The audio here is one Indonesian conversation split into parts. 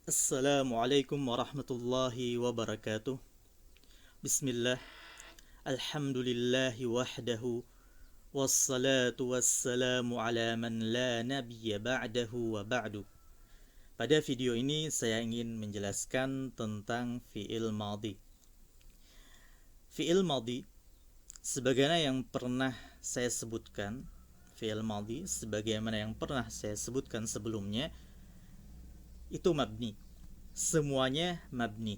Assalamualaikum warahmatullahi wabarakatuh. Bismillah. Alhamdulillahi wahdahu. Wassalatu wassalamu ala man la nabiyya ba'dahu wa ba'du. Pada video ini saya ingin menjelaskan tentang fi'il madhi. Fi'il madhi sebagaimana yang pernah saya sebutkan, fi'il madhi sebagaimana yang pernah saya sebutkan sebelumnya, itu mabni. Semuanya mabni.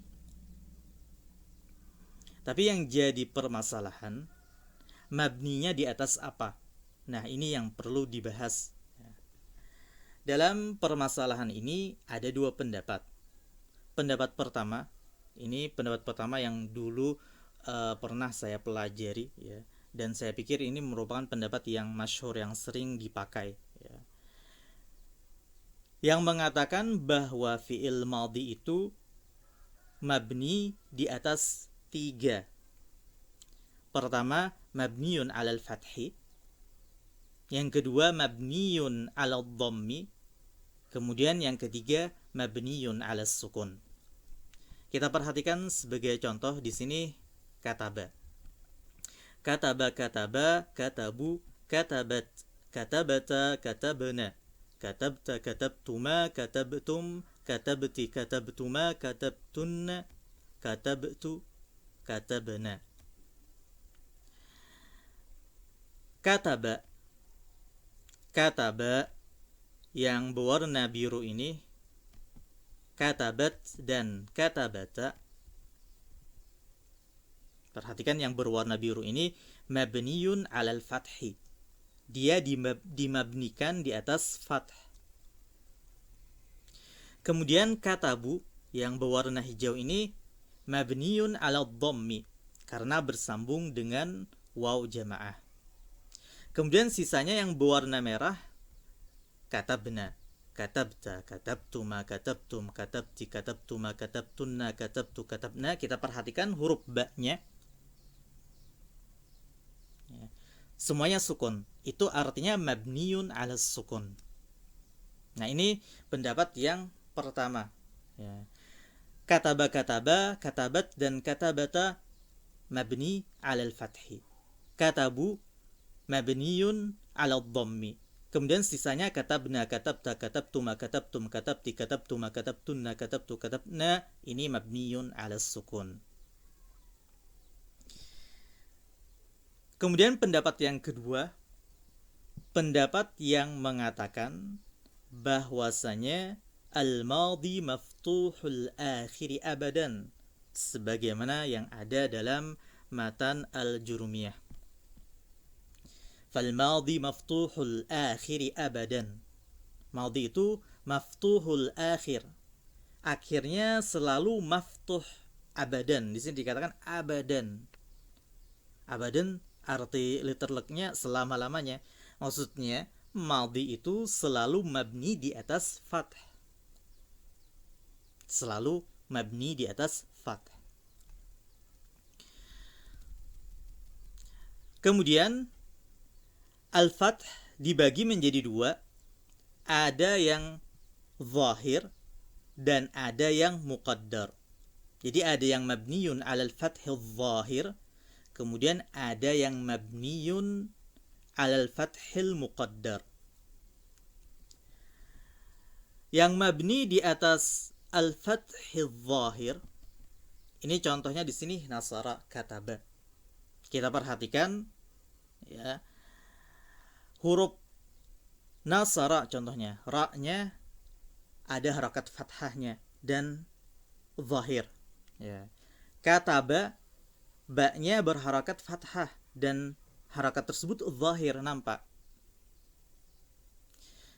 Tapi yang jadi permasalahan, mabninya di atas apa? Nah, ini yang perlu dibahas. Dalam permasalahan ini ada dua pendapat. Pendapat pertama, ini pendapat pertama yang dulu pernah saya pelajari, ya, dan saya pikir ini merupakan pendapat yang masyhur, yang sering dipakai, ya, yang mengatakan bahwa fi'il madhi itu mabni di atas tiga. Pertama, mabniun alal fathi. Yang kedua, mabniun alal dhammi. Kemudian yang ketiga, mabniun alal sukun. Kita perhatikan sebagai contoh di sini kataba. Kataba, kataba, katabu, katabat, katabata, katabna, katabta, katabtuma, katabtum, katabti, katabtuma, katabtunna, katabtu, katabna. Kataba, kataba yang berwarna biru ini, katabat dan katabata. Perhatikan yang berwarna biru ini mabniyun alal fathi. Dia dimabnikan di atas fath. Kemudian katabu yang berwarna hijau ini mabniyun alal dhammi karena bersambung dengan waw jamaah. Kemudian sisanya yang berwarna merah, katabna, katabta, katabtuma, katabtum, katabti, katabtuma, katabtunna, katabtu, katabna. Kita perhatikan huruf ba-nya, ya, semuanya sukun. Itu artinya mabniun ala sukun. Nah, ini pendapat yang pertama, ya. Kataba, kataba, katabat dan katabata mabni alal fathi. Katabu mabniyun ala dhammi. Kemudian sisanya katabna, katabta, katabtuma, katabtum, katabti, katabtuma, katabtunna, katabtu, katabna. Ini mabniyun ala sukun. Kemudian pendapat yang kedua, pendapat yang mengatakan bahwasanya al-madhi maftuhul akhiri abadan, sebagaimana yang ada dalam matan al-Jurumiyah. Fal-madhi maftuhul akhiri abadan. Madhi itu maftuhul akhir. Akhirnya selalu maftuh abadan. Di sini dikatakan abadan. Abadan arti literleknya selama-lamanya. Maksudnya madhi itu selalu mabni di atas fath. Selalu mabni di atas fath. Kemudian al-fath dibagi menjadi dua. Ada yang zahir dan ada yang muqaddar. Jadi ada yang mabniyun alal fathil zahir, kemudian ada yang mabniyun alal fathil muqaddar. Yang mabni di atas al-fathil zahir, ini contohnya di sini nasara kataba. Kita perhatikan, ya, huruf nasara contohnya, ra-nya ada harakat fathahnya dan zahir, ya. Kataba, ba-nya berharakat fathah dan harakat tersebut zahir, nampak.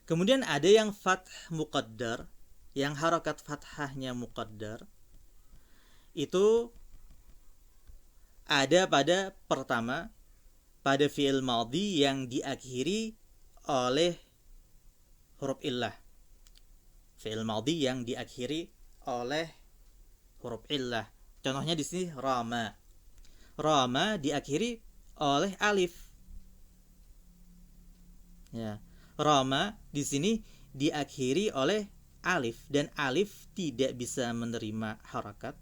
Kemudian ada yang fath muqaddar, yang harakat fathahnya muqaddar. Itu ada pada pertama, pada fi'il madhi yang diakhiri oleh huruf illah. Fi'il madhi yang diakhiri oleh huruf illah. Contohnya di sini rama. Rama diakhiri oleh alif. Ya. Rama di sini diakhiri oleh alif dan alif tidak bisa menerima harakat,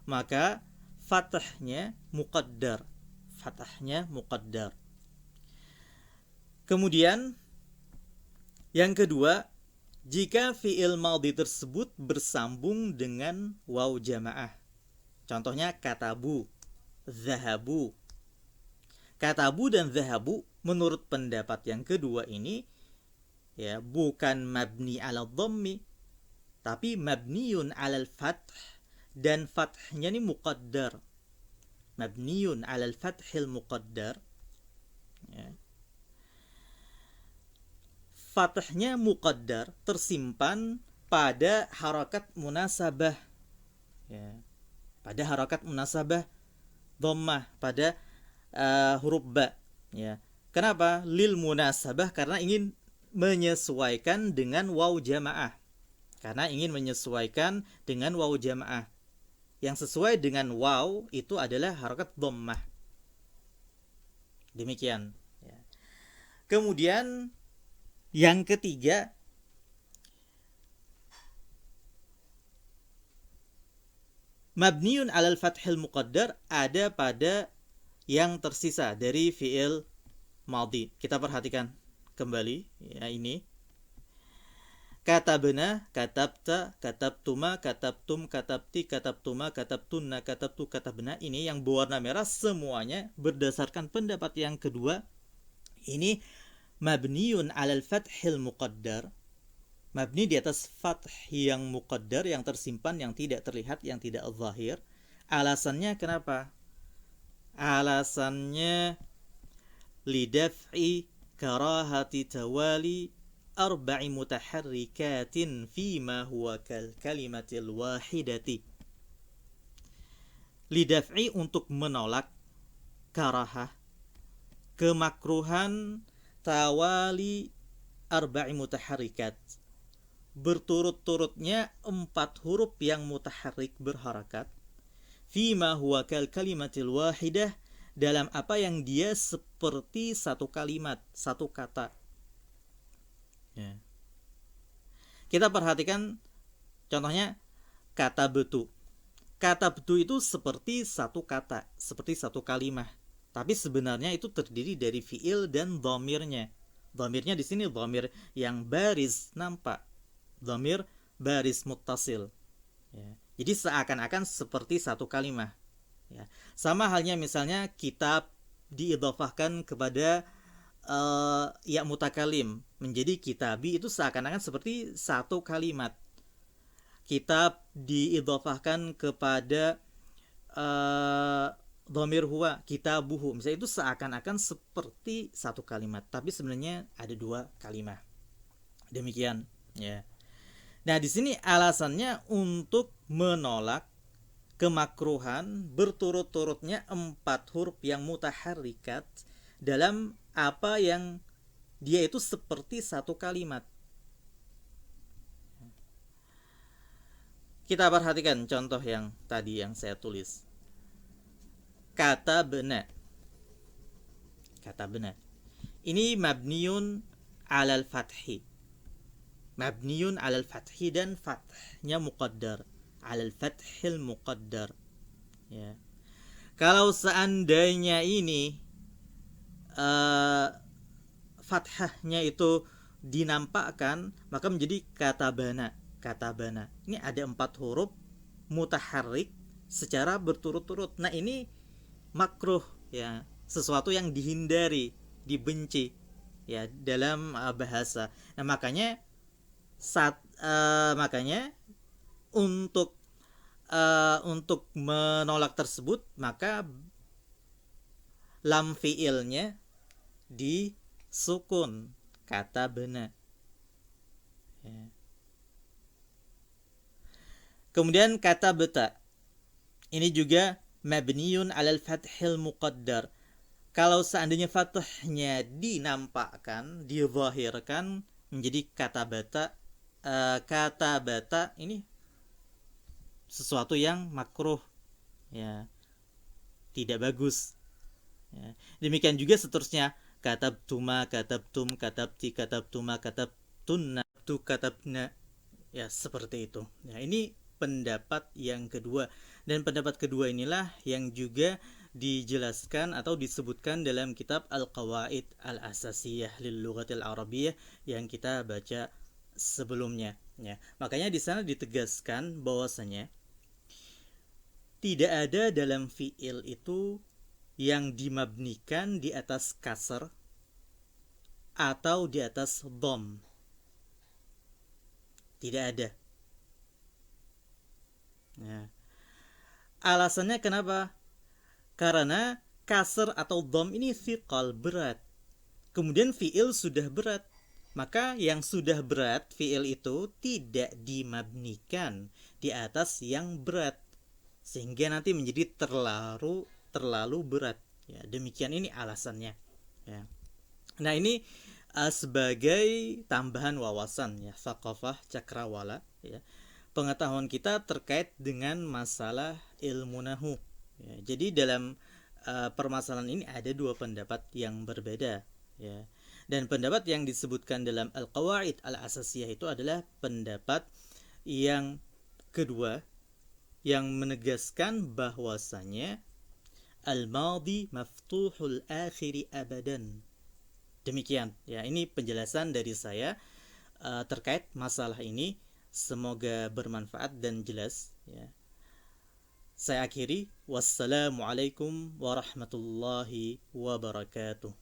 maka fathahnya muqaddar. Fathahnya muqaddar. Kemudian yang kedua, jika fi'il madhi tersebut bersambung dengan waw jamaah. Contohnya katabu, zahabu. Katabu dan zahabu menurut pendapat yang kedua ini ya bukan mabni ala dhammi, tapi mabniun ala fath, dan fathnya ini muqaddar. Mabniun ala fathil muqaddar. Ya. Fathnya muqaddar tersimpan pada harakat munasabah. Ya. Pada harakat munasabah dhammah, pada huruf ba. Ya. Kenapa? Lil munasabah, karena ingin menyesuaikan dengan waw jamaah. Karena ingin menyesuaikan dengan waw jamaah. Yang sesuai dengan waw itu adalah harakat dhammah. Demikian. Ya. Kemudian yang ketiga, mabniun alal fathil muqaddar ada pada yang tersisa dari fi'il madhi. Kita perhatikan kembali ya, ini katabna, katabta, katabtuma, katabtum, katabti, katabtuma, katabtunna, katabtu, katabna. Ini yang berwarna merah semuanya berdasarkan pendapat yang kedua. Ini mabniun alal fathil muqaddar. Mabni di atas fath yang muqaddar, yang tersimpan, yang tidak terlihat, yang tidak zahir. Alasannya kenapa? Alasannya lidaf'i karahati tawali arba'i mutaharrikatin fima huwa kal kalimatil wahidati. Lidaf'i, untuk menolak karahah, kemakruhan tawali arba'i mutaharrikat, berturut-turutnya 4 huruf yang mutaharrik, berharakat, fima huwa kal kalimatil wahidah, dalam apa yang dia seperti satu kalimat, satu kata. Ya. Kita perhatikan contohnya kata betu. Kata betu itu seperti satu kata, seperti satu kalimat. Tapi sebenarnya itu terdiri dari fiil dan dhamirnya. Dhamirnya di sini dhamir yang baris, nampak. Dhamir baris muttasil. Ya. Jadi seakan-akan seperti satu kalimat. Ya. Sama halnya misalnya kitab diidhafahkan kepada ya mutakalim menjadi kitabi, itu seakan-akan seperti satu kalimat. Kitab diidhafahkan kepada dhamir huwa, kitabuhu, misalnya, itu seakan-akan seperti satu kalimat, tapi sebenarnya ada 2 kalimat. Demikian ya. Nah, di sini alasannya untuk menolak kemakruhan berturut-turutnya 4 huruf yang mutaharrikat dalam apa yang dia itu seperti satu kalimat. Kita perhatikan contoh yang tadi yang saya tulis. Kata benar. Kata benar. Ini mabniun alal fathi. Mabniun alal fathi, dan fathnya muqaddar. Alal fathil muqaddar. Ya. Kalau seandainya ini fathahnya itu dinampakkan, maka menjadi katabana. Katabana. Ini ada 4 huruf mutaharrik secara berturut-turut. Nah, ini makruh ya, sesuatu yang dihindari, dibenci ya dalam bahasa. Nah, makanya untuk menolak tersebut, maka lam fiilnya disukun, kata benar. Ya. Kemudian kata beta, ini juga mabniun alal fathil muqaddar. Kalau seandainya fathahnya dinampakkan, dizahirkan, menjadi kata bata. Kata bata ini sesuatu yang makruh ya, tidak bagus ya. Demikian juga seterusnya, katabtuma, katabtum, katabti, katabtuma, katabtunna, katabtu katabna, ya seperti itu. Ya, ini pendapat yang kedua, dan pendapat kedua inilah yang juga dijelaskan atau disebutkan dalam kitab Al-Qawaid Al-Asasiyah lil Lughatil Arabiyyah yang kita baca sebelumnya, ya. Makanya di sana ditegaskan bahwasanya tidak ada dalam fiil itu yang dimabnikan di atas kasar atau di atas dom. Tidak ada. Ya. Alasannya kenapa? Karena kasar atau dom ini thiqal, berat. Kemudian fiil sudah berat. Maka yang sudah berat, fiil itu tidak dimabnikan di atas yang berat. Sehingga nanti menjadi terlalu berat. Ya, demikian ini alasannya. Ya. Nah, ini sebagai tambahan wawasan, ya, thaqafah cakrawala, ya, pengetahuan kita terkait dengan masalah ilmu nahu, ya. Jadi dalam permasalahan ini ada dua pendapat yang berbeda, ya. Dan pendapat yang disebutkan dalam Al-Qawaid Al-Asasiyah itu adalah pendapat yang kedua, yang menegaskan bahwasanya al-madi maftuhul akhiri abadan. Demikian, ya, ini penjelasan dari saya terkait masalah ini. Semoga bermanfaat dan jelas, ya. Saya akhiri, wassalamualaikum warahmatullahi wabarakatuh.